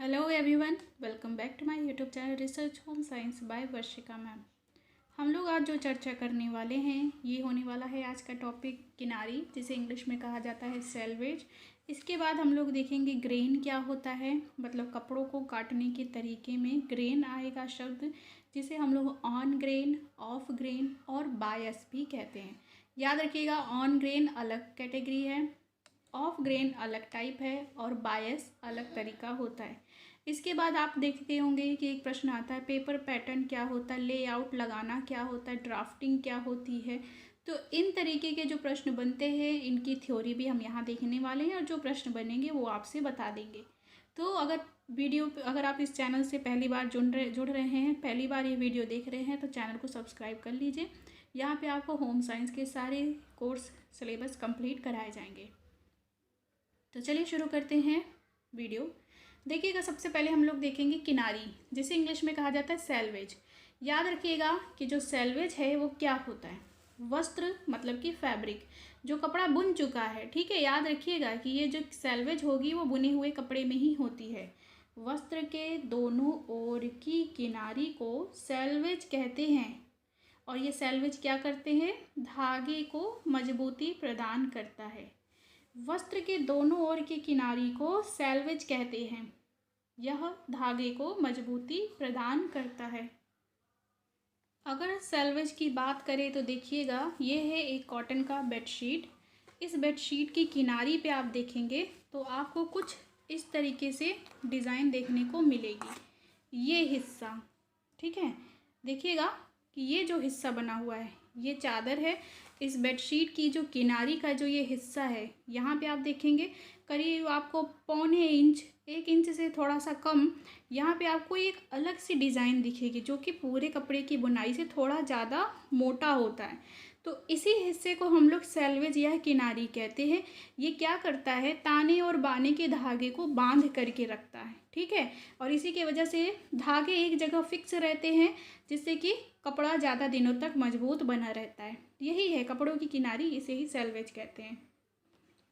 Hello everyone, welcome back to my YouTube channel research home science by Varshika ma'am. हम लोग आज जो चर्चा करने वाले हैं ये होने वाला है आज का टॉपिक किनारी, जिसे इंग्लिश में कहा जाता है सेल्वेज। इसके बाद हम लोग देखेंगे ग्रेन क्या होता है, मतलब कपड़ों को काटने के तरीके में ग्रेन आएगा शब्द, जिसे हम लोग ऑन ग्रेन, ऑफ ग्रेन और बायस भी कहते हैं। याद रखिएगा, ऑन ग्रेन अलग कैटेगरी है, ऑफ ग्रेन अलग टाइप है और बायस अलग तरीका होता है। इसके बाद आप देखते होंगे कि एक प्रश्न आता है पेपर पैटर्न क्या होता है, लेआउट लगाना क्या होता है, ड्राफ्टिंग क्या होती है। तो इन तरीके के जो प्रश्न बनते हैं इनकी थ्योरी भी हम यहाँ देखने वाले हैं और जो प्रश्न बनेंगे वो आपसे बता देंगे। तो अगर आप इस चैनल से पहली बार जुड़ रहे हैं, पहली बार ये वीडियो देख रहे हैं, तो चैनल को सब्सक्राइब कर लीजिए। यहाँ पे आपको होम साइंस के सारे कोर्स सिलेबस कंप्लीट कराए जाएंगे। तो चलिए शुरू करते हैं वीडियो। देखिएगा, सबसे पहले हम लोग देखेंगे किनारी, जिसे इंग्लिश में कहा जाता है सेल्वेज। याद रखिएगा कि जो सेल्वेज है वो क्या होता है, वस्त्र मतलब कि फैब्रिक, जो कपड़ा बुन चुका है। ठीक है, याद रखिएगा कि ये जो सेल्वेज होगी वो बुने हुए कपड़े में ही होती है। वस्त्र के दोनों ओर की किनारी को सेल्वेज कहते हैं और ये सेल्वेज क्या करते हैं, धागे को मजबूती प्रदान करता है। वस्त्र के दोनों ओर की किनारी को सेल्वेज कहते हैं, यह धागे को मजबूती प्रदान करता है। अगर सेल्वेज की बात करें तो देखिएगा, ये है एक कॉटन का बेडशीट। इस बेडशीट की किनारी पे आप देखेंगे तो आपको कुछ इस तरीके से डिज़ाइन देखने को मिलेगी। ये हिस्सा, ठीक है, देखिएगा कि ये जो हिस्सा बना हुआ है ये चादर है। इस बेडशीट की जो किनारी का जो ये हिस्सा है, यहाँ पे आप देखेंगे करीब आपको 1.25 इंच, 1 इंच से थोड़ा सा कम, यहाँ पे आपको एक अलग सी डिज़ाइन दिखेगी जो कि पूरे कपड़े की बुनाई से थोड़ा ज़्यादा मोटा होता है। तो इसी हिस्से को हम लोग सेल्वेज या किनारी कहते हैं। ये क्या करता है, ताने और बाने के धागे को बांध करके रखता है। ठीक है, और इसी की वजह से धागे एक जगह फिक्स रहते हैं, जिससे कि कपड़ा ज़्यादा दिनों तक मजबूत बना रहता है। यही है कपड़ों की किनारी, इसे ही सेल्वेज कहते हैं।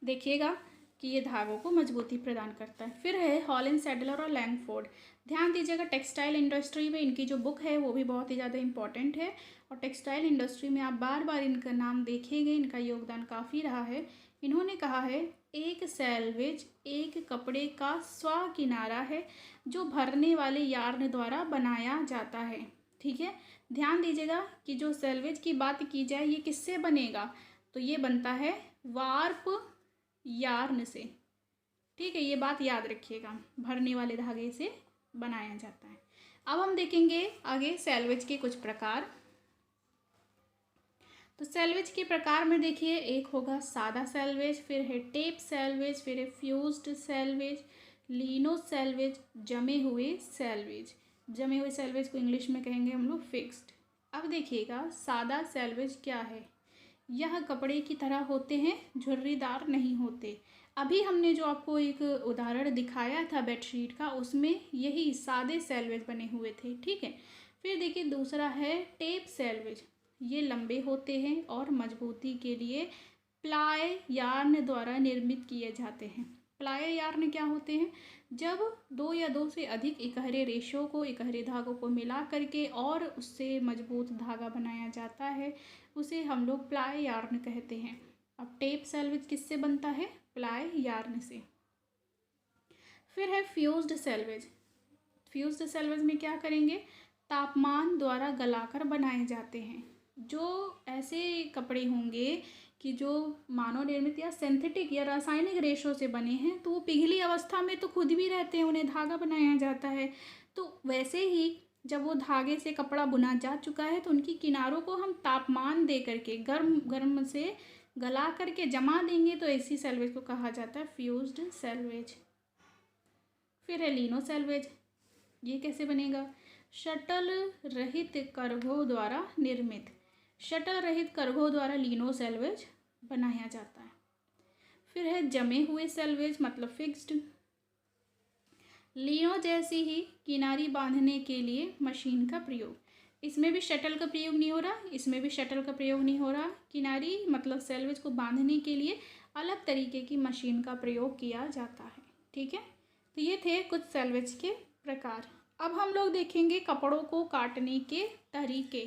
देखिएगा कि ये धागों को मजबूती प्रदान करता है। फिर है हॉलन सैडलर और लैंगफोर्ड। ध्यान दीजिएगा, टेक्सटाइल इंडस्ट्री में इनकी जो बुक है वो भी बहुत ही ज़्यादा इंपॉर्टेंट है और टेक्सटाइल इंडस्ट्री में आप बार बार इनका नाम देखेंगे, इनका योगदान काफ़ी रहा है। इन्होंने कहा है एक सेल्वेज एक कपड़े का स्व किनारा है जो भरने वाले यार्न द्वारा बनाया जाता है। ठीक है, ध्यान दीजिएगा कि जो सेल्वेज की बात की जाए ये किससे बनेगा, तो ये बनता है वार्प यार्न से। ठीक है, ये बात याद रखिएगा, भरने वाले धागे से बनाया जाता है। अब हम देखेंगे आगे सेल्वेज के कुछ प्रकार। तो सेल्वेज के प्रकार में देखिए, एक होगा सादा सेल्वेज, फिर है टेप सेल्वेज, फिर है फ्यूज्ड सेल्वेज, लीनो सेल्वेज, जमे हुए सेल्वेज। जमे हुए सेल्वेज को इंग्लिश में कहेंगे हम लोग फिक्स्ड। अब देखिएगा सादा सेल्वेज क्या है, यह कपड़े की तरह होते हैं, झुर्रीदार नहीं होते। अभी हमने जो आपको एक उदाहरण दिखाया था बेडशीट का, उसमें यही सादे सेल्वेज बने हुए थे। ठीक है, फिर देखिए दूसरा है टेप सेल्वेज। ये लंबे होते हैं और मजबूती के लिए प्लाई यार्न द्वारा निर्मित किए जाते हैं। प्लाई यार्न क्या होते हैं, जब 2 या 2 से अधिक इकहरे रेशों को, इकहरे धागों को मिला करके और उससे मजबूत धागा बनाया जाता है, उसे हम लोग प्लाई यार्न कहते हैं। अब टेप सेल्वेज किससे बनता है, प्लाई यार्न से। फिर है फ्यूज्ड सेल्वेज। फ्यूज्ड सेल्वेज में क्या करेंगे, तापमान द्वारा गलाकर बनाए जाते हैं। जो ऐसे कपड़े होंगे कि जो मानव निर्मित या सिंथेटिक या रासायनिक रेशों से बने हैं, तो वो पिघली अवस्था में तो खुद भी रहते हैं, उन्हें धागा बनाया जाता है। तो वैसे ही जब वो धागे से कपड़ा बुना जा चुका है तो उनकी किनारों को हम तापमान दे करके गर्म से गला करके जमा देंगे, तो ऐसी सेल्वेज को कहा जाता है फ्यूज्ड सेल्वेज। फिर है लीनो सेल्वेज। ये कैसे बनेगा, शटल रहित करघों द्वारा निर्मित। शटल रहित करघों द्वारा लीनो सेल्वेज बनाया जाता है। फिर है जमे हुए सेल्वेज, मतलब फिक्स्ड। लीनो जैसी ही किनारी बांधने के लिए मशीन का प्रयोग। इसमें भी शटल का प्रयोग नहीं हो रहा, इसमें भी शटल का प्रयोग नहीं हो रहा। किनारी मतलब सेल्वेज को बांधने के लिए अलग तरीके की मशीन का प्रयोग किया जाता है। ठीक है, तो ये थे कुछ सैल्वेज के प्रकार। अब हम लोग देखेंगे कपड़ों को काटने के तरीके।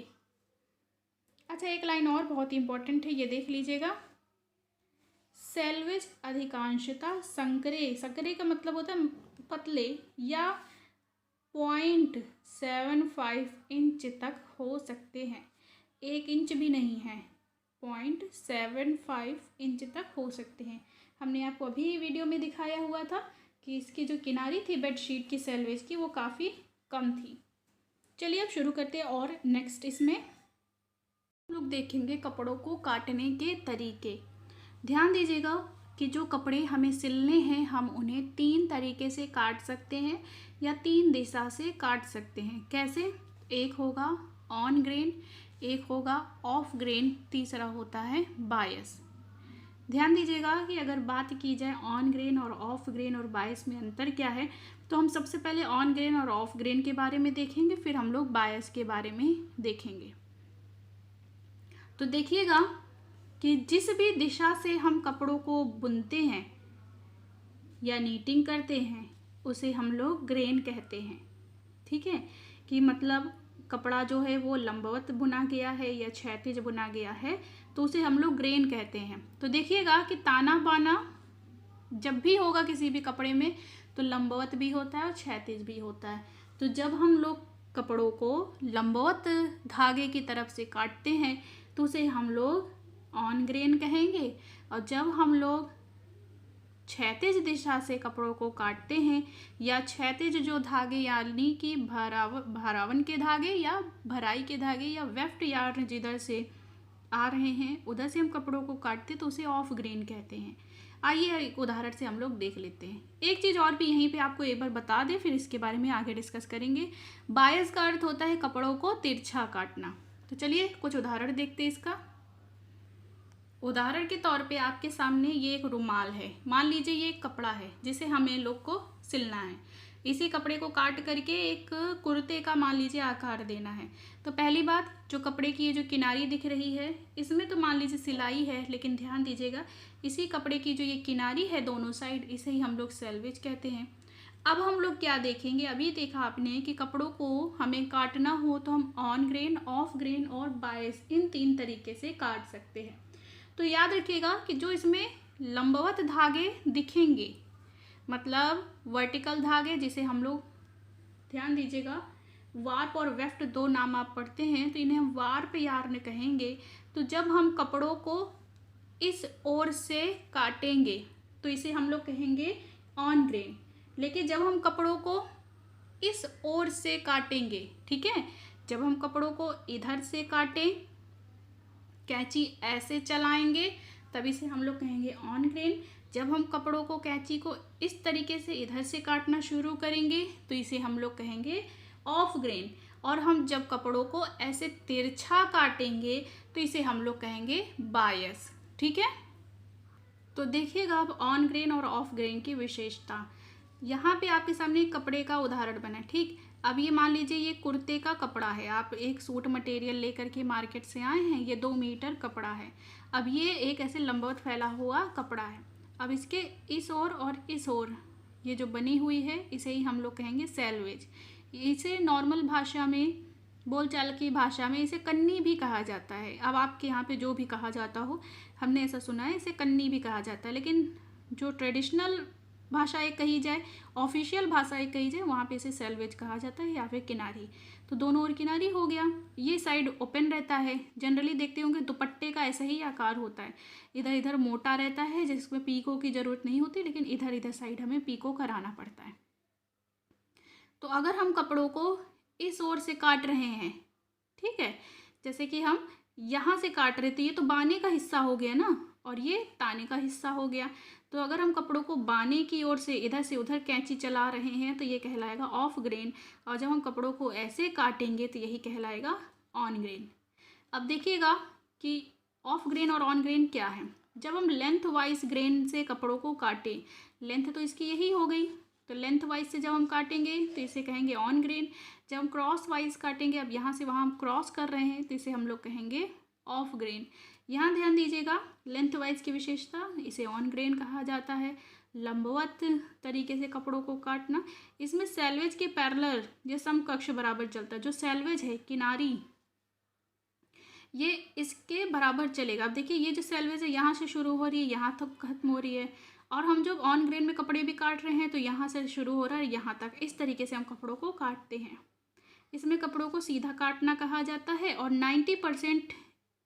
अच्छा, एक लाइन और बहुत इंपॉर्टेंट है, ये देख लीजिएगा। सैल्वेज अधिकांशतः संकरे, संकरे का मतलब होता है पतले, या 0.75 इंच तक हो सकते हैं। 1 इंच भी नहीं है, 0.75 इंच तक हो सकते हैं। हमने आपको अभी वीडियो में दिखाया हुआ था कि इसकी जो किनारी थी बेडशीट की सैल्वेज की, वो काफ़ी कम थी। चलिए अब शुरू करते हैं। और नेक्स्ट इसमें हम लोग देखेंगे कपड़ों को काटने के तरीके। ध्यान दीजिएगा कि जो कपड़े हमें सिलने हैं, हम उन्हें 3 तरीके से काट सकते हैं या 3 दिशा से काट सकते हैं। कैसे? एक होगा ऑन ग्रेन, एक होगा ऑफ ग्रेन, तीसरा होता है बायस। ध्यान दीजिएगा कि अगर बात की जाए ऑन ग्रेन और ऑफ ग्रेन और बायस में अंतर क्या है, तो हम सबसे पहले ऑन ग्रेन और ऑफ ग्रेन के बारे में देखेंगे, फिर हम लोग बायस के बारे में देखेंगे। तो देखिएगा कि जिस भी दिशा से हम कपड़ों को बुनते हैं या नीटिंग करते हैं, उसे हम लोग ग्रेन कहते हैं। ठीक है, कि मतलब कपड़ा जो है वो लंबवत बुना गया है या क्षैतिज बुना गया है, तो उसे हम लोग ग्रेन कहते हैं। तो देखिएगा कि ताना बाना जब भी होगा किसी भी कपड़े में, तो लंबवत भी होता है और क्षैतिज भी होता है। तो जब हम लोग कपड़ों को लंबवत धागे की तरफ से काटते हैं, तो उसे हम लोग ऑन ग्रेन कहेंगे, और जब हम लोग क्षैतिज दिशा से कपड़ों को काटते हैं या क्षैतिज जो धागे यानी कि भरावन के धागे या भराई के धागे या वेफ्ट यार्न जिधर से आ रहे हैं उधर से हम कपड़ों को काटते हैं, तो उसे ऑफ ग्रेन कहते हैं। आइए एक उदाहरण से हम लोग देख लेते हैं। एक चीज़ और भी यहीं पे आपको एक बार बता दें, फिर इसके बारे में आगे डिस्कस करेंगे। बायस का अर्थ होता है कपड़ों को तिरछा काटना। तो चलिए कुछ उदाहरण देखते हैं इसका। उदाहरण के तौर पे आपके सामने ये एक रुमाल है। मान लीजिए ये एक कपड़ा है जिसे हमें लोग को सिलना है। इसी कपड़े को काट करके एक कुर्ते का मान लीजिए आकार देना है। तो पहली बात, जो कपड़े की ये जो किनारी दिख रही है, इसमें तो मान लीजिए सिलाई है, लेकिन ध्यान दीजिएगा इसी कपड़े की जो ये किनारी है दोनों साइड, इसे ही हम लोग सैल्वेज कहते हैं। अब हम लोग क्या देखेंगे, अभी देखा आपने कि कपड़ों को हमें काटना हो तो हम ऑन ग्रेन, ऑफ ग्रेन और बायस, इन 3 तरीके से काट सकते हैं। तो याद रखिएगा कि जो इसमें लंबवत धागे दिखेंगे, मतलब वर्टिकल धागे, जिसे हम लोग, ध्यान दीजिएगा, वार्प और वेफ्ट 2 नाम आप पढ़ते हैं, तो इन्हें हम वार्प यार्न कहेंगे। तो जब हम कपड़ों को इस ओर से काटेंगे तो इसे हम लोग कहेंगे ऑन ग्रेन, लेकिन जब हम कपड़ों को इस ओर से काटेंगे, ठीक है, जब हम कपड़ों को इधर से काटें, कैंची ऐसे चलाएंगे, तभी से हम लोग कहेंगे ऑन ग्रेन। जब हम कपड़ों को कैंची को इस तरीके से इधर से काटना शुरू करेंगे तो इसे हम लोग कहेंगे ऑफ ग्रेन। और हम जब कपड़ों को ऐसे तिरछा काटेंगे तो इसे हम लोग कहेंगे बायस। ठीक है, तो देखिएगा अब ऑन ग्रेन और ऑफ ग्रेन की विशेषता। यहाँ पे आपके सामने एक कपड़े का उदाहरण बना है। ठीक, अब ये मान लीजिए ये कुर्ते का कपड़ा है, आप एक सूट मटेरियल लेकर के मार्केट से आए हैं, ये 2 मीटर कपड़ा है। अब ये एक ऐसे लंबवत फैला हुआ कपड़ा है। अब इसके इस ओर और इस ओर ये जो बनी हुई है, इसे ही हम लोग कहेंगे सैल्वेज। इसे नॉर्मल भाषा में, बोलचाल की भाषा में इसे कन्नी भी कहा जाता है। अब आपके यहाँ पे जो भी कहा जाता हो, हमने ऐसा सुना है इसे कन्नी भी कहा जाता है, लेकिन जो ट्रेडिशनल भाषा एक कही जाए, ऑफिशियल भाषा एक कही जाए, वहाँ पे इसे सैल्वेज कहा जाता है या फिर किनारी। तो दोनों ओर किनारी हो गया। ये साइड ओपन रहता है, जनरली देखते होंगे दुपट्टे का ऐसा ही आकार होता है, इधर इधर मोटा रहता है जिसमें पीको की ज़रूरत नहीं होती, लेकिन इधर इधर साइड हमें पीको कराना पड़ता है। तो अगर हम कपड़ों को इस ओर से काट रहे हैं, ठीक है, जैसे कि हम यहाँ से काट रहे थे, ये तो बाने का हिस्सा हो गया ना, और ये ताने का हिस्सा हो गया। तो अगर हम कपड़ों को बाने की ओर से इधर से उधर कैंची चला रहे हैं तो ये कहलाएगा ऑफ ग्रेन, और जब हम कपड़ों को ऐसे काटेंगे तो यही कहलाएगा ऑन ग्रेन। अब देखिएगा कि ऑफ ग्रेन और ऑन ग्रेन क्या है। जब हम लेंथ वाइज ग्रेन से कपड़ों को काटें, लेंथ तो इसकी यही हो गई, तो लेंथ वाइज से जब हम काटेंगे तो इसे कहेंगे ऑन ग्रेन। जब हम क्रॉस वाइज काटेंगे, अब यहाँ से वहाँ हम क्रॉस कर रहे हैं, तो इसे हम लोग कहेंगे ऑफ ग्रेन। यहाँ ध्यान दीजिएगा लेंथ वाइज की विशेषता, इसे ऑन ग्रेन कहा जाता है। लंबवत तरीके से कपड़ों को काटना। इसमें सेल्वेज के पैरेलल या समकक्ष बराबर चलता है। जो सेल्वेज है किनारी ये इसके बराबर चलेगा। अब देखिए ये जो सेल्वेज है यहाँ से शुरू हो रही है, यहाँ तक खत्म हो रही है, और हम जब ऑन ग्रेन में कपड़े भी काट रहे हैं तो यहाँ से शुरू हो रहा है यहाँ तक। इस तरीके से हम कपड़ों को काटते हैं। इसमें कपड़ों को सीधा काटना कहा जाता है और 90%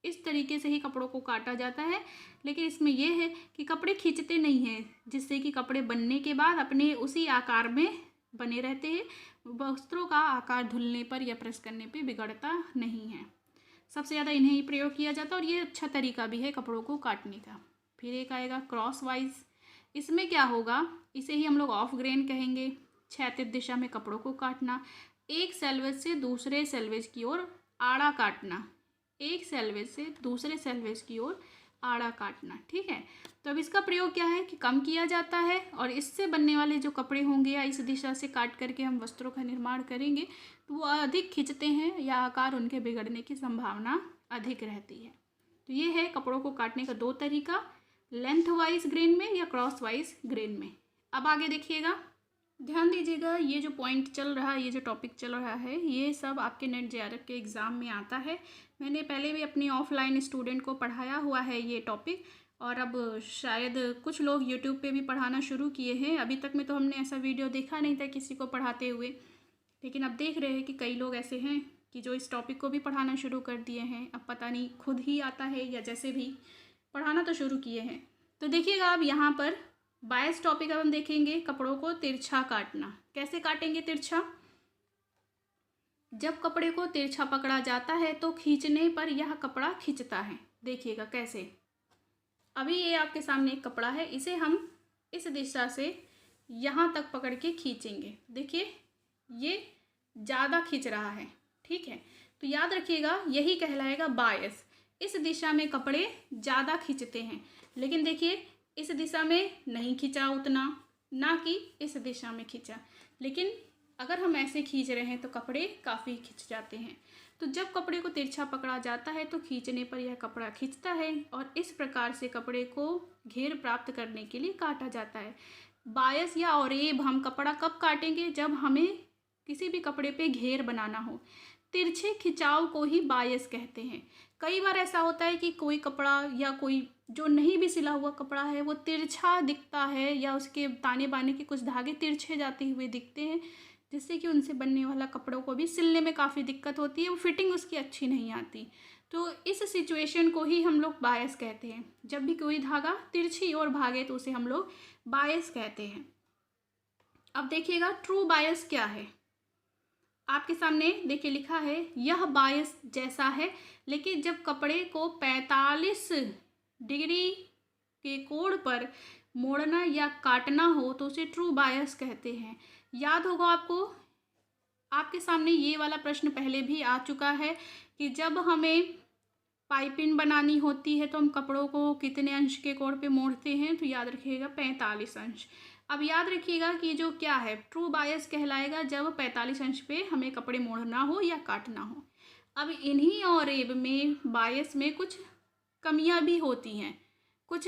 इस तरीके से ही कपड़ों को काटा जाता है। लेकिन इसमें यह है कि कपड़े खींचते नहीं हैं, जिससे कि कपड़े बनने के बाद अपने उसी आकार में बने रहते हैं। वस्त्रों का आकार धुलने पर या प्रेस करने पर बिगड़ता नहीं है। सबसे ज़्यादा इन्हें ही प्रयोग किया जाता है और ये अच्छा तरीका भी है कपड़ों को काटने का। फिर एक आएगा क्रॉस वाइज। इसमें क्या होगा, इसे ही हम लोग ऑफ ग्रेन कहेंगे। क्षैतिज दिशा में कपड़ों को काटना, एक सेल्वेज से दूसरे सेल्वेज की ओर आड़ा काटना, एक सेल्वेज से दूसरे सेल्वेज की ओर आड़ा काटना। ठीक है, तो अब इसका प्रयोग क्या है कि कम किया जाता है और इससे बनने वाले जो कपड़े होंगे या इस दिशा से काट करके हम वस्त्रों का निर्माण करेंगे तो वो अधिक खिंचते हैं या आकार उनके बिगड़ने की संभावना अधिक रहती है। तो ये है कपड़ों को काटने का दो तरीका, लेंथ वाइज ग्रेन में या क्रॉस वाइज ग्रेन में। अब आगे देखिएगा, ध्यान दीजिएगा, ये जो पॉइंट चल रहा है, ये जो टॉपिक चल रहा है, ये सब आपके नेट जेआरएफ के एग्ज़ाम में आता है। मैंने पहले भी अपनी ऑफलाइन स्टूडेंट को पढ़ाया हुआ है ये टॉपिक, और अब शायद कुछ लोग यूट्यूब पे भी पढ़ाना शुरू किए हैं। अभी तक में तो हमने ऐसा वीडियो देखा नहीं था किसी को पढ़ाते हुए, लेकिन अब देख रहे हैं कि कई लोग ऐसे हैं कि जो इस टॉपिक को भी पढ़ाना शुरू कर दिए हैं। अब पता नहीं खुद ही आता है या जैसे भी पढ़ाना तो शुरू किए हैं। तो देखिएगा अब यहाँ पर बायस टॉपिक अब हम देखेंगे, कपड़ों को तिरछा काटना। कैसे काटेंगे तिरछा? जब कपड़े को तिरछा पकड़ा जाता है तो खींचने पर यह कपड़ा खिंचता है। देखिएगा कैसे। अभी ये आपके सामने एक कपड़ा है, इसे हम इस दिशा से यहाँ तक पकड़ के खींचेंगे। देखिए ये ज़्यादा खींच रहा है। ठीक है, तो याद रखिएगा यही कहलाएगा बायस। इस दिशा में कपड़े ज़्यादा खींचते हैं, लेकिन देखिए इस दिशा में नहीं खींचा उतना, ना कि इस दिशा में खींचा। लेकिन अगर हम ऐसे खींच रहे हैं तो कपड़े काफ़ी खिंच जाते हैं। तो जब कपड़े को तिरछा पकड़ा जाता है तो खींचने पर यह कपड़ा खिंचता है और इस प्रकार से कपड़े को घेर प्राप्त करने के लिए काटा जाता है। बायस या औरेब हम कपड़ा कब काटेंगे? जब हमें किसी भी कपड़े पे घेर बनाना हो। तिरछे खिंचाव को ही बायस कहते हैं। कई बार ऐसा होता है कि कोई कपड़ा या कोई जो नहीं भी सिला हुआ कपड़ा है वो तिरछा दिखता है, या उसके ताने बाने के कुछ धागे तिरछे जाते हुए दिखते हैं, जिससे कि उनसे बनने वाला कपड़ों को भी सिलने में काफ़ी दिक्कत होती है, वो फिटिंग उसकी अच्छी नहीं आती। तो इस सिचुएशन को ही हम लोग बायस कहते हैं। जब भी कोई धागा तिरछी ओर भागे तो उसे हम लोग बायस कहते हैं। अब देखिएगा ट्रू बायस क्या है। आपके सामने देखिए लिखा है यह बायस जैसा है, लेकिन जब कपड़े को 45 डिग्री के कोण पर मोड़ना या काटना हो तो उसे ट्रू बायस कहते हैं। याद होगा आपको, आपके सामने ये वाला प्रश्न पहले भी आ चुका है कि जब हमें पाइपिंग बनानी होती है तो हम कपड़ों को कितने अंश के कोण पे मोड़ते हैं, तो याद रखिएगा 45 अंश। अब याद रखिएगा कि जो क्या है ट्रू बायस कहलाएगा जब 45 अंश पे हमें कपड़े मोड़ना हो या काटना हो। अब इन्हीं और एब में बायस में कुछ कमियां भी होती हैं, कुछ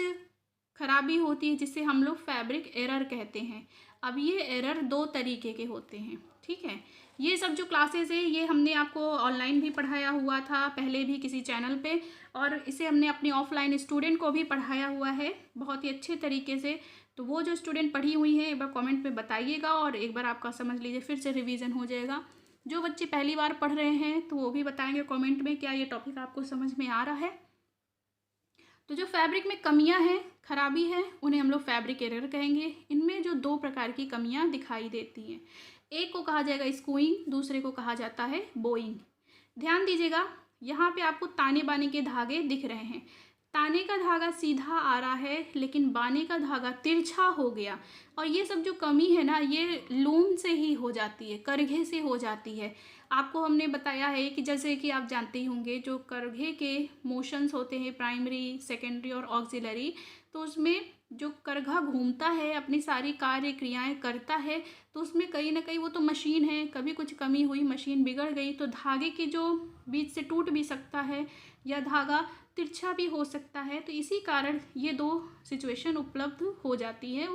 खराबी होती है, जिसे हम लोग फैब्रिक एरर कहते हैं। अब ये एरर दो तरीके के होते हैं। ठीक है, ये सब जो क्लासेस है ये हमने आपको ऑनलाइन भी पढ़ाया हुआ था पहले भी किसी चैनल पे, और इसे हमने अपने ऑफलाइन स्टूडेंट को भी पढ़ाया हुआ है बहुत ही अच्छे तरीके से। तो वो जो स्टूडेंट पढ़ी हुई हैं एक बार कमेंट में बताइएगा और एक बार आपका समझ लीजिए, फिर से रिवीजन हो जाएगा। जो बच्चे पहली बार पढ़ रहे हैं तो वो भी बताएंगे कमेंट में क्या ये टॉपिक आपको समझ में आ रहा है। तो जो फैब्रिक में कमियां हैं, खराबी है, उन्हें हम लोग फैब्रिक एरर कहेंगे। इनमें जो दो प्रकार की कमियां दिखाई देती हैं, एक को कहा जाएगा स्कूइंग, दूसरे को कहा जाता है बोइंग। ध्यान दीजिएगा, यहाँ पे आपको ताने बाने के धागे दिख रहे हैं। ताने का धागा सीधा आ रहा है लेकिन बाने का धागा तिरछा हो गया, और ये सब जो कमी है ना ये लूम से ही हो जाती है, करघे से हो जाती है। आपको हमने बताया है कि जैसे कि आप जानते ही होंगे जो करघे के मोशंस होते हैं प्राइमरी, सेकेंडरी और ऑक्सिलरी, तो उसमें जो करघा घूमता है अपनी सारी कार्य क्रियाएं करता है, तो उसमें कहीं ना कहीं वो तो मशीन है, कभी कुछ कमी हुई मशीन बिगड़ गई तो धागे की जो बीच से टूट भी सकता है या धागा तिरछा भी हो सकता है। तो इसी कारण ये दो सिचुएशन उपलब्ध हो जाती है,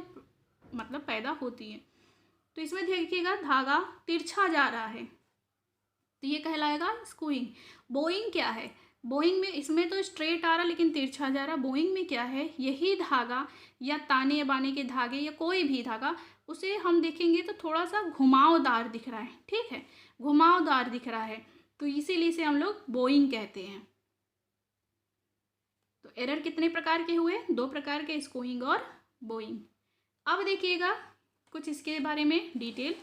मतलब पैदा होती है। तो इसमें देखिएगा धागा तिरछा जा रहा है तो ये कहलाएगा स्क्यूइंग। बोइंग क्या है? बोइंग में इसमें तो स्ट्रेट आ रहा लेकिन तिरछा जा रहा। बोइंग में क्या है, यही धागा या ताने बाने के धागे या कोई भी धागा, उसे हम देखेंगे तो थोड़ा सा घुमावदार दिख रहा है, ठीक है, घुमावदार दिख रहा है, तो इसीलिए इसे हम लोग बोइंग कहते हैं। तो एरर कितने प्रकार के हुए? 2 प्रकार के, स्क्यूइंग और बोइंग। अब देखिएगा कुछ इसके बारे में डिटेल।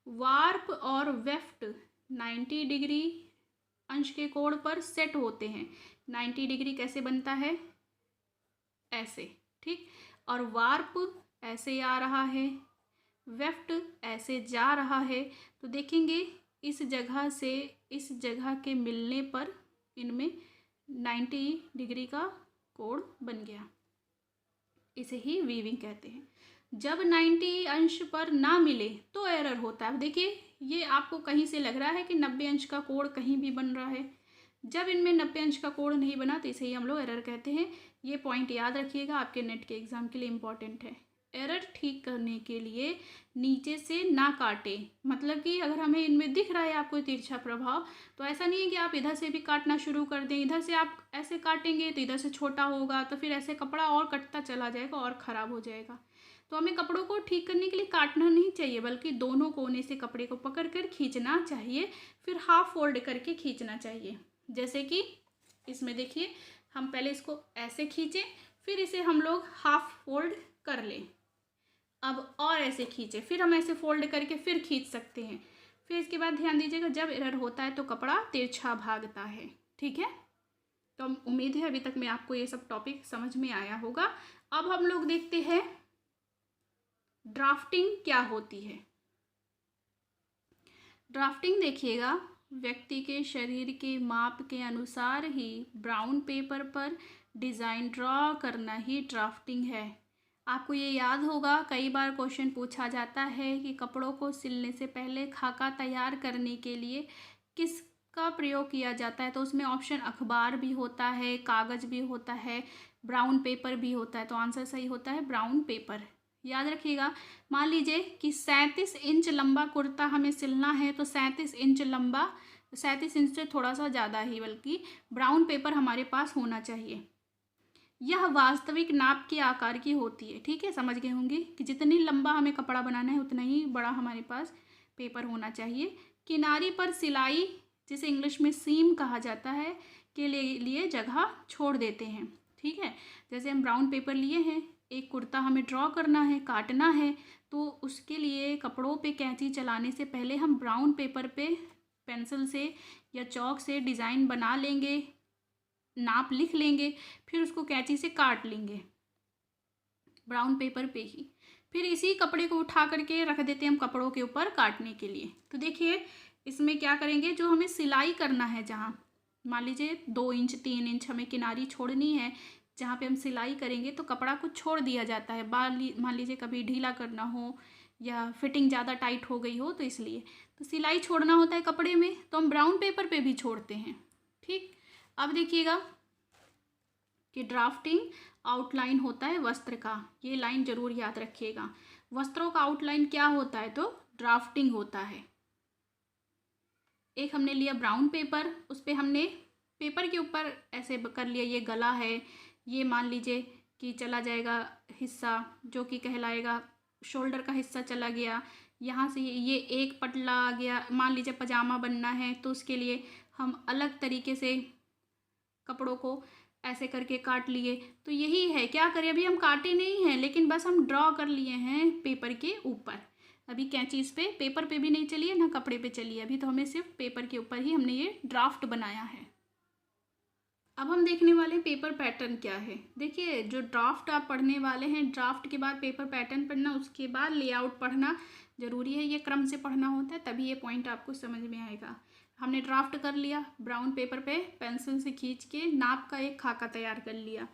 वार्प और वेफ्ट 90 डिग्री अंश के कोण पर सेट होते हैं। 90 डिग्री कैसे बनता है? ऐसे, ठीक। और वार्प ऐसे आ रहा है, वेफ्ट ऐसे जा रहा है। तो देखेंगे इस जगह से इस जगह के मिलने पर इनमें 90 डिग्री का कोण बन गया। इसे ही वीविंग कहते हैं। जब 90 अंश पर ना मिले तो एरर होता है। अब देखिए ये आपको कहीं से लग रहा है कि 90 अंश का कोण कहीं भी बन रहा है। जब इनमें 90 अंश का कोण नहीं बना तो इसे ही हम लोग एरर कहते हैं। ये पॉइंट याद रखिएगा, आपके नेट के एग्जाम के लिए इम्पॉर्टेंट है। एरर ठीक करने के लिए नीचे से ना काटे, मतलब कि अगर हमें इनमें दिख रहा है आपको तिरछा प्रभाव, तो ऐसा नहीं है कि आप इधर से भी काटना शुरू कर दें। इधर से आप ऐसे काटेंगे तो इधर से छोटा होगा, तो फिर ऐसे कपड़ा और कटता चला जाएगा और ख़राब हो जाएगा। तो हमें कपड़ों को ठीक करने के लिए काटना नहीं चाहिए, बल्कि दोनों कोने से कपड़े को पकड़ कर खींचना चाहिए, फिर हाफ फोल्ड करके खींचना चाहिए। जैसे कि इसमें देखिए हम पहले इसको ऐसे खींचें, फिर इसे हम लोग हाफ फोल्ड कर लें, अब और ऐसे खींचे, फिर हम ऐसे फोल्ड करके फिर खींच सकते हैं। फिर इसके बाद ध्यान दीजिएगा जब एरर होता है तो कपड़ा तिरछा भागता है, ठीक है। तो उम्मीद है अभी तक में आपको ये सब टॉपिक समझ में आया होगा। अब हम लोग देखते हैं ड्राफ्टिंग क्या होती है। ड्राफ्टिंग देखिएगा, व्यक्ति के शरीर के माप के अनुसार ही ब्राउन पेपर पर डिज़ाइन ड्रॉ करना ही ड्राफ्टिंग है। आपको ये याद होगा, कई बार क्वेश्चन पूछा जाता है कि कपड़ों को सिलने से पहले खाका तैयार करने के लिए किसका प्रयोग किया जाता है, तो उसमें ऑप्शन अखबार भी होता है, कागज़ भी होता है, ब्राउन पेपर भी होता है। तो आंसर सही होता है ब्राउन पेपर। याद रखिएगा, मान लीजिए कि 37 इंच लंबा कुर्ता हमें सिलना है, तो 37 इंच लंबा, 37 इंच से थोड़ा सा ज़्यादा ही बल्कि ब्राउन पेपर हमारे पास होना चाहिए। यह वास्तविक नाप के आकार की होती है, ठीक है, समझ गए होंगे कि जितनी लंबा हमें कपड़ा बनाना है उतना ही बड़ा हमारे पास पेपर होना चाहिए। किनारी पर सिलाई, जिसे इंग्लिश में सीम कहा जाता है, के लिए जगह छोड़ देते हैं, ठीक है। जैसे हम ब्राउन पेपर लिए हैं, एक कुर्ता हमें ड्रॉ करना है, काटना है, तो उसके लिए कपड़ों पे कैंची चलाने से पहले हम ब्राउन पेपर पे पेंसिल से या चॉक से डिज़ाइन बना लेंगे, नाप लिख लेंगे, फिर उसको कैंची से काट लेंगे ब्राउन पेपर पे ही। फिर इसी कपड़े को उठा करके रख देते हैं हम कपड़ों के ऊपर काटने के लिए। तो देखिए इसमें क्या करेंगे, जो हमें सिलाई करना है, जहाँ मान लीजिए 2 इंच 3 इंच हमें किनारी छोड़नी है, जहाँ पे हम सिलाई करेंगे तो कपड़ा कुछ छोड़ दिया जाता है। मान लीजिए कभी ढीला करना हो या फिटिंग ज़्यादा टाइट हो गई हो, तो इसलिए तो सिलाई छोड़ना होता है कपड़े में, तो हम ब्राउन पेपर पे भी छोड़ते हैं, ठीक। अब देखिएगा कि ड्राफ्टिंग आउटलाइन होता है वस्त्र का, ये लाइन जरूर याद रखिएगा। वस्त्रों का आउटलाइन क्या होता है, तो ड्राफ्टिंग होता है। एक हमने लिया ब्राउन पेपर, उस पर हमने पेपर के ऊपर ऐसे कर लिया, ये गला है, ये मान लीजिए कि चला जाएगा हिस्सा जो कि कहलाएगा शोल्डर का हिस्सा चला गया, यहाँ से ये एक पटला आ गया। मान लीजिए पजामा बनना है तो उसके लिए हम अलग तरीके से कपड़ों को ऐसे करके काट लिए। तो यही है, क्या करें, अभी हम काटे नहीं हैं लेकिन बस हम ड्रॉ कर लिए हैं पेपर के ऊपर। अभी कैंची इस पे पेपर पे भी नहीं चली है ना कपड़े पे चली है, अभी तो हमें सिर्फ पेपर के ऊपर ही हमने ये ड्राफ्ट बनाया है। अब हम देखने वाले पेपर पैटर्न क्या है। देखिए जो ड्राफ्ट आप पढ़ने वाले हैं, ड्राफ्ट के बाद पेपर पैटर्न पढ़ना, उसके बाद लेआउट पढ़ना जरूरी है। ये क्रम से पढ़ना होता है, तभी ये पॉइंट आपको समझ में आएगा। हमने ड्राफ्ट कर लिया, ब्राउन पेपर पे पेंसिल से खींच के नाप का एक खाका तैयार कर लिया।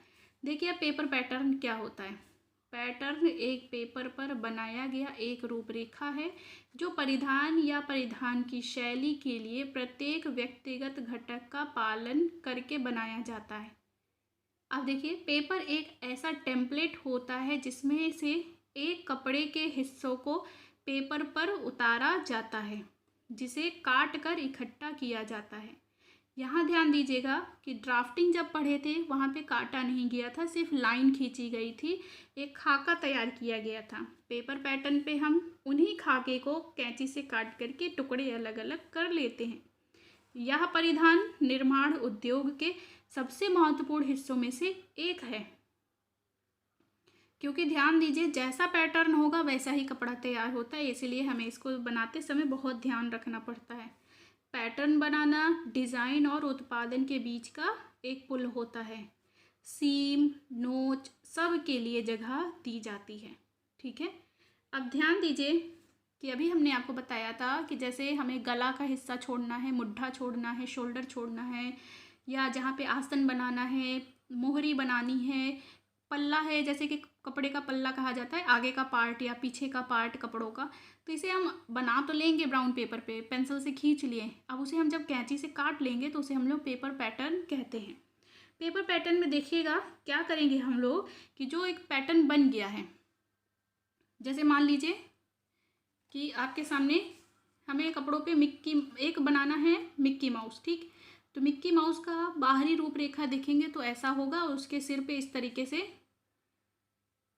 देखिए अब पेपर पैटर्न क्या होता है। पैटर्न एक पेपर पर बनाया गया एक रूपरेखा है जो परिधान या परिधान की शैली के लिए प्रत्येक व्यक्तिगत घटक का पालन करके बनाया जाता है। अब देखिए पेपर एक ऐसा टेम्पलेट होता है जिसमें से एक कपड़े के हिस्सों को पेपर पर उतारा जाता है, जिसे काट कर इकट्ठा किया जाता है। यहाँ ध्यान दीजिएगा कि ड्राफ्टिंग जब पढ़े थे वहाँ पे काटा नहीं गया था, सिर्फ लाइन खींची गई थी, एक खाका तैयार किया गया था। पेपर पैटर्न पे हम उन्हीं खाके को कैंची से काट करके टुकड़े अलग अलग कर लेते हैं। यह परिधान निर्माण उद्योग के सबसे महत्वपूर्ण हिस्सों में से एक है, क्योंकि ध्यान दीजिए जैसा पैटर्न होगा वैसा ही कपड़ा तैयार होता है, इसीलिए हमें इसको बनाते समय बहुत ध्यान रखना पड़ता है। पैटर्न बनाना डिज़ाइन और उत्पादन के बीच का एक पुल होता है। सीम, नोच सब के लिए जगह दी जाती है। ठीक है, अब ध्यान दीजिए कि अभी हमने आपको बताया था कि जैसे हमें गला का हिस्सा छोड़ना है, मुड्ढा छोड़ना है, शोल्डर छोड़ना है, या जहाँ पे आसन बनाना है, मोहरी बनानी है, पल्ला है, जैसे कि कपड़े का पल्ला कहा जाता है, आगे का पार्ट या पीछे का पार्ट कपड़ों का, तो इसे हम बना तो लेंगे ब्राउन पेपर पे, पेंसिल से खींच लिए, अब उसे हम जब कैंची से काट लेंगे तो उसे हम लोग पेपर पैटर्न कहते हैं। पेपर पैटर्न में देखिएगा क्या करेंगे हम लोग कि जो एक पैटर्न बन गया है, जैसे मान लीजिए कि आपके सामने हमें कपड़ों पे एक बनाना है मिक्की माउस। ठीक, तो मिक्की माउस का बाहरी रूपरेखा देखेंगे तो ऐसा होगा, और उसके सिर पे इस तरीके से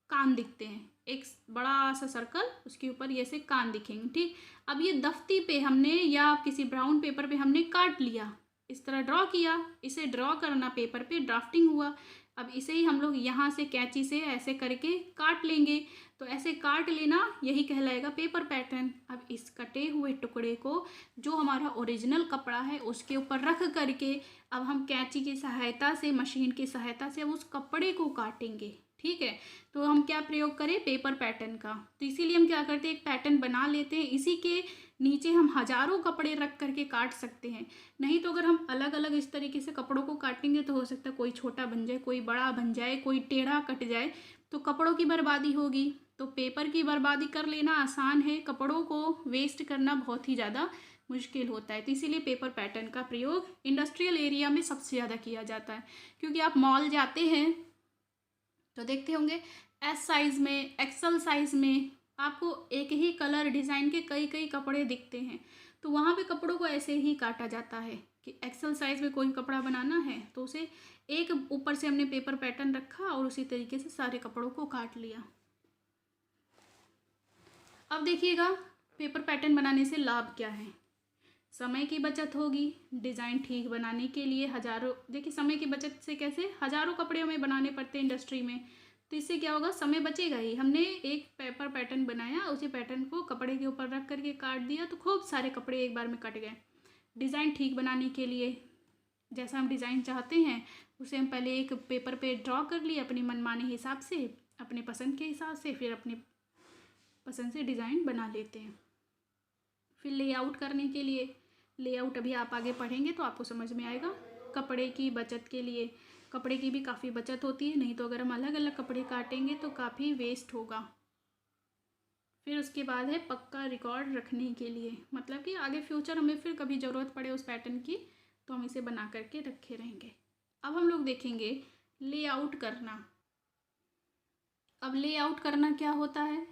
कान दिखते हैं, एक बड़ा सा सर्कल, उसके ऊपर ये से कान दिखेंगे। ठीक, अब ये दफ्ती पे हमने या किसी ब्राउन पेपर पे हमने काट लिया, इस तरह ड्रॉ किया, इसे ड्रॉ करना पेपर पे ड्राफ्टिंग हुआ। अब इसे ही हम लोग यहाँ से कैंची से ऐसे करके काट लेंगे, तो ऐसे काट लेना यही कहलाएगा पेपर पैटर्न। अब इस कटे हुए टुकड़े को जो हमारा ओरिजिनल कपड़ा है उसके ऊपर रख करके अब हम कैंची की सहायता से, मशीन की सहायता से अब उस कपड़े को काटेंगे। ठीक है, तो हम क्या प्रयोग करें, पेपर पैटर्न का। तो इसीलिए हम क्या करते हैं, एक पैटर्न बना लेते हैं, इसी के नीचे हम हजारों कपड़े रख करके काट सकते हैं। नहीं तो अगर हम अलग अलग इस तरीके से कपड़ों को काटेंगे तो हो सकता है कोई छोटा बन जाए, कोई बड़ा बन जाए, कोई टेढ़ा कट जाए, तो कपड़ों की बर्बादी होगी। तो पेपर की बर्बादी कर लेना आसान है, कपड़ों को वेस्ट करना बहुत ही ज़्यादा मुश्किल होता है। तो इसीलिए पेपर पैटर्न का प्रयोग इंडस्ट्रियल एरिया में सबसे ज़्यादा किया जाता है, क्योंकि आप मॉल जाते हैं तो देखते होंगे एस साइज़ में, एक्सल साइज़ में आपको एक ही कलर डिज़ाइन के कई कई कपड़े दिखते हैं, तो वहाँ पे कपड़ों को ऐसे ही काटा जाता है कि एक्सल साइज़ में कोई कपड़ा बनाना है तो उसे एक ऊपर से हमने पेपर पैटर्न रखा और उसी तरीके से सारे कपड़ों को काट लिया। अब देखिएगा पेपर पैटर्न बनाने से लाभ क्या है। समय की बचत होगी, डिज़ाइन ठीक बनाने के लिए हज़ारों, देखिए समय की बचत से कैसे, हज़ारों कपड़े हमें बनाने पड़ते हैं इंडस्ट्री में, तो इससे क्या होगा, समय बचेगा ही। हमने एक पेपर पैटर्न बनाया, उसी पैटर्न को कपड़े के ऊपर रख करके काट दिया तो खूब सारे कपड़े एक बार में कट गए। डिज़ाइन ठीक बनाने के लिए जैसा हम डिज़ाइन चाहते हैं उसे हम पहले एक पेपर पे ड्रॉ कर लिए अपनी मनमाने हिसाब से, अपने पसंद के हिसाब से, फिर अपने पसंद से डिज़ाइन बना लेते हैं। फिर लेआउट करने के लिए, लेआउट अभी आप आगे पढ़ेंगे तो आपको समझ में आएगा। कपड़े की बचत के लिए, कपड़े की भी काफ़ी बचत होती है, नहीं तो अगर हम अलग अलग कपड़े काटेंगे तो काफ़ी वेस्ट होगा। फिर उसके बाद है पक्का रिकॉर्ड रखने के लिए, मतलब कि आगे फ्यूचर हमें फिर कभी ज़रूरत पड़े उस पैटर्न की तो हम इसे बना करके रखे रहेंगे। अब हम लोग देखेंगे लेआउट करना। अब लेआउट करना क्या होता है,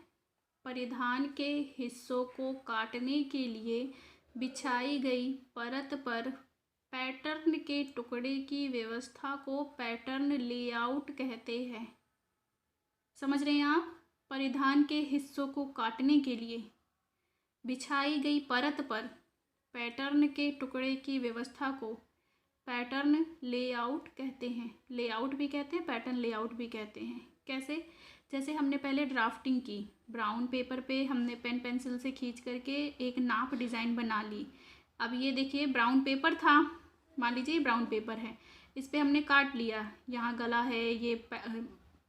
परिधान के हिस्सों को काटने के लिए बिछाई गई परत पर पैटर्न के टुकड़े की व्यवस्था को पैटर्न लेआउट कहते हैं। समझ रहे हैं आप, परिधान के हिस्सों को काटने के लिए बिछाई गई परत पर पैटर्न के टुकड़े की व्यवस्था को पैटर्न लेआउट कहते हैं। लेआउट भी कहते हैं, पैटर्न लेआउट भी कहते हैं। कैसे, जैसे हमने पहले ड्राफ्टिंग की, ब्राउन पेपर पे हमने पेन पेंसिल से खींच करके एक नाप डिज़ाइन बना ली। अब ये देखिए ब्राउन पेपर था, मान लीजिए ब्राउन पेपर है, इस पर हमने काट लिया, यहाँ गला है, ये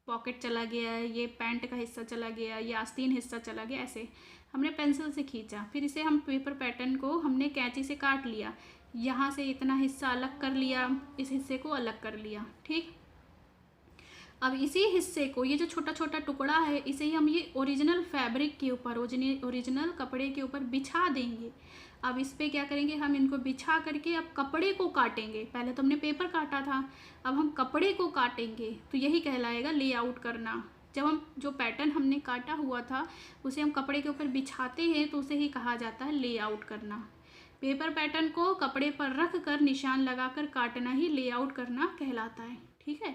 पॉकेट चला गया, ये पैंट का हिस्सा चला गया, ये आस्तीन हिस्सा चला गया, ऐसे हमने पेंसिल से खींचा। फिर इसे हम पेपर पैटर्न को हमने कैंची से काट लिया, यहाँ से इतना हिस्सा अलग कर लिया, इस हिस्से को अलग कर लिया। ठीक, अब इसी हिस्से को, ये जो छोटा छोटा टुकड़ा है, इसे ही हम ये ओरिजिनल फैब्रिक के ऊपर, ओरिजिनल कपड़े के ऊपर बिछा देंगे। अब इस पे क्या करेंगे, हम इनको बिछा करके अब कपड़े को काटेंगे। पहले तो हमने पेपर काटा था, अब हम कपड़े को काटेंगे, तो यही कहलाएगा लेआउट करना। जब हम जो पैटर्न हमने काटा हुआ था उसे हम कपड़े के ऊपर बिछाते हैं तो उसे ही कहा जाता है लेआउट करना। पेपर पैटर्न को कपड़े पर रख कर निशान लगाकर काटना ही लेआउट करना कहलाता है। ठीक है,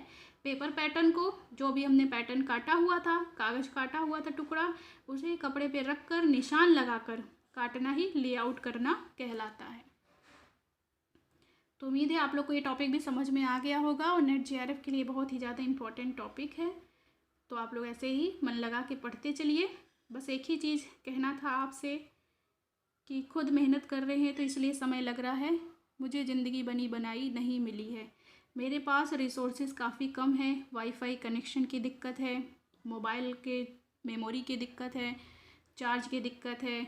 पेपर पैटर्न को, जो भी हमने पैटर्न काटा हुआ था, कागज़ काटा हुआ था टुकड़ा, उसे कपड़े पे रख कर निशान लगाकर काटना ही लेआउट करना कहलाता है। तो उम्मीद है आप लोग को ये टॉपिक भी समझ में आ गया होगा और नेट जेआरएफ के लिए बहुत ही ज़्यादा इम्पोर्टेंट टॉपिक है। तो आप लोग ऐसे ही मन लगा के पढ़ते चलिए। बस एक ही चीज़ कहना था आपसे कि खुद मेहनत कर रहे हैं तो इसलिए समय लग रहा है। मुझे ज़िंदगी बनी बनाई नहीं मिली है। मेरे पास रिसोर्सेज काफ़ी कम है, वाईफाई कनेक्शन की दिक्कत है, मोबाइल के मेमोरी की दिक्कत है, चार्ज की दिक्कत है,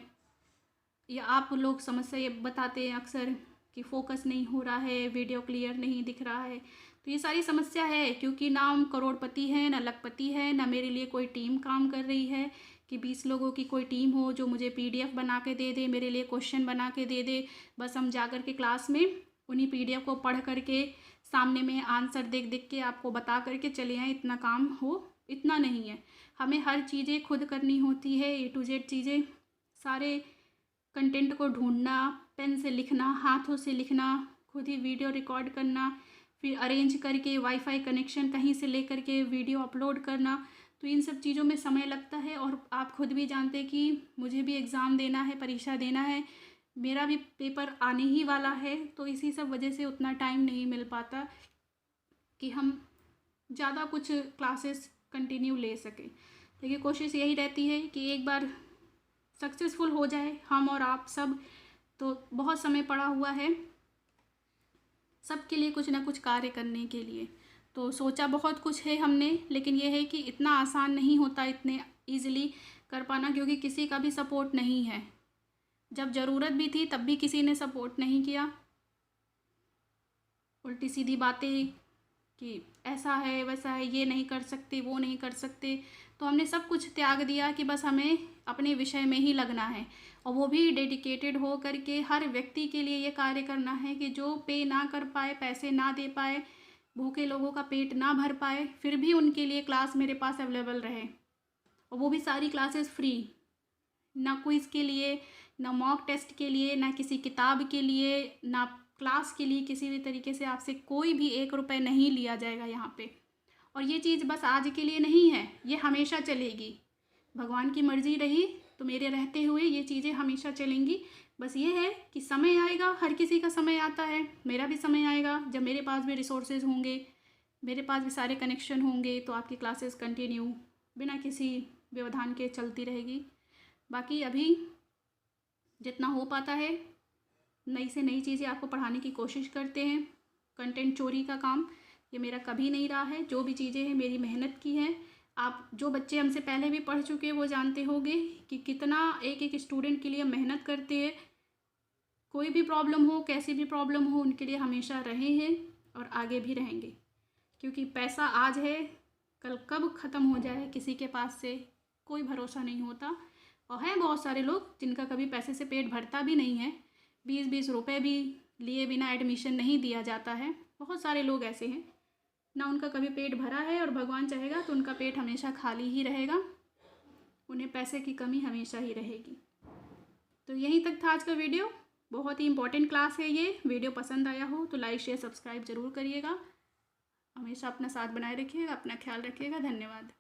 या आप लोग समस्या ये बताते हैं अक्सर कि फोकस नहीं हो रहा है, वीडियो क्लियर नहीं दिख रहा है। तो ये सारी समस्या है क्योंकि ना हम करोड़पति हैं, ना लखपति है, ना मेरे लिए कोई टीम काम कर रही है कि 20 लोगों की कोई टीम हो जो मुझे PDF बना के दे दे, मेरे लिए क्वेश्चन बना के दे दे। बस हम जाकर के क्लास में उन्हीं PDF को पढ़ करके सामने में आंसर देख देख के आपको बता करके चले आएँ, इतना काम हो, इतना नहीं है। हमें हर चीज़ें खुद करनी होती है, A to Z चीज़ें, सारे कंटेंट को ढूंढना, पेन से लिखना, हाथों से लिखना, खुद ही वीडियो रिकॉर्ड करना, फिर अरेंज करके वाईफाई कनेक्शन कहीं से लेकर के वीडियो अपलोड करना। तो इन सब चीज़ों में समय लगता है और आप खुद भी जानते हैं कि मुझे भी एग्ज़ाम देना है, परीक्षा देना है, मेरा भी पेपर आने ही वाला है। तो इसी सब वजह से उतना टाइम नहीं मिल पाता कि हम ज़्यादा कुछ क्लासेस कंटिन्यू ले सकें। देखिए, कोशिश यही रहती है कि एक बार सक्सेसफुल हो जाए हम और आप सब, तो बहुत समय पड़ा हुआ है सबके लिए कुछ ना कुछ कार्य करने के लिए। तो सोचा बहुत कुछ है हमने, लेकिन यह है कि इतना आसान नहीं होता इतने ईज़िली कर पाना, क्योंकि किसी का भी सपोर्ट नहीं है। जब ज़रूरत भी थी तब भी किसी ने सपोर्ट नहीं किया। उल्टी सीधी बातें कि ऐसा है वैसा है, ये नहीं कर सकते, वो नहीं कर सकते। तो हमने सब कुछ त्याग दिया कि बस हमें अपने विषय में ही लगना है, और वो भी डेडिकेटेड हो करके हर व्यक्ति के लिए ये कार्य करना है कि जो पे ना कर पाए, पैसे ना दे पाए, भूखे लोगों का पेट ना भर पाए, फिर भी उनके लिए क्लास मेरे पास अवेलेबल रहे, और वो भी सारी क्लासेस फ्री। ना क्विज़ के लिए, ना मॉक टेस्ट के लिए, ना किसी किताब के लिए, ना क्लास के लिए किसी भी तरीके से आपसे कोई भी 1 रुपये नहीं लिया जाएगा यहाँ पे। और ये चीज़ बस आज के लिए नहीं है, ये हमेशा चलेगी। भगवान की मर्ज़ी रही तो मेरे रहते हुए ये चीज़ें हमेशा चलेंगी। बस ये है कि समय आएगा, हर किसी का समय आता है, मेरा भी समय आएगा जब मेरे पास भी रिसोर्सेज होंगे, मेरे पास भी सारे कनेक्शन होंगे, तो आपकी क्लासेस कंटिन्यू बिना किसी व्यवधान के चलती रहेगी। बाकी अभी जितना हो पाता है नई से नई चीज़ें आपको पढ़ाने की कोशिश करते हैं। कंटेंट चोरी का काम ये मेरा कभी नहीं रहा है। जो भी चीज़ें हैं मेरी मेहनत की हैं। आप जो बच्चे हमसे पहले भी पढ़ चुके हैं वो जानते होंगे कि कितना एक एक स्टूडेंट के लिए मेहनत करते हैं। कोई भी प्रॉब्लम हो, कैसी भी प्रॉब्लम हो, उनके लिए हमेशा रहे हैं और आगे भी रहेंगे। क्योंकि पैसा आज है, कल कब ख़त्म हो जाए किसी के पास से कोई भरोसा नहीं होता। और हैं बहुत सारे लोग जिनका कभी पैसे से पेट भरता भी नहीं है, 20-20 रुपये भी लिए बिना एडमिशन नहीं दिया जाता है। बहुत सारे लोग ऐसे हैं, ना उनका कभी पेट भरा है, और भगवान चाहेगा तो उनका पेट हमेशा खाली ही रहेगा, उन्हें पैसे की कमी हमेशा ही रहेगी। तो यहीं तक था आज का वीडियो। बहुत ही इंपॉर्टेंट क्लास है ये। वीडियो पसंद आया हो तो लाइक शेयर सब्सक्राइब ज़रूर करिएगा। हमेशा अपना साथ बनाए रखिएगा, अपना ख्याल रखिएगा। धन्यवाद।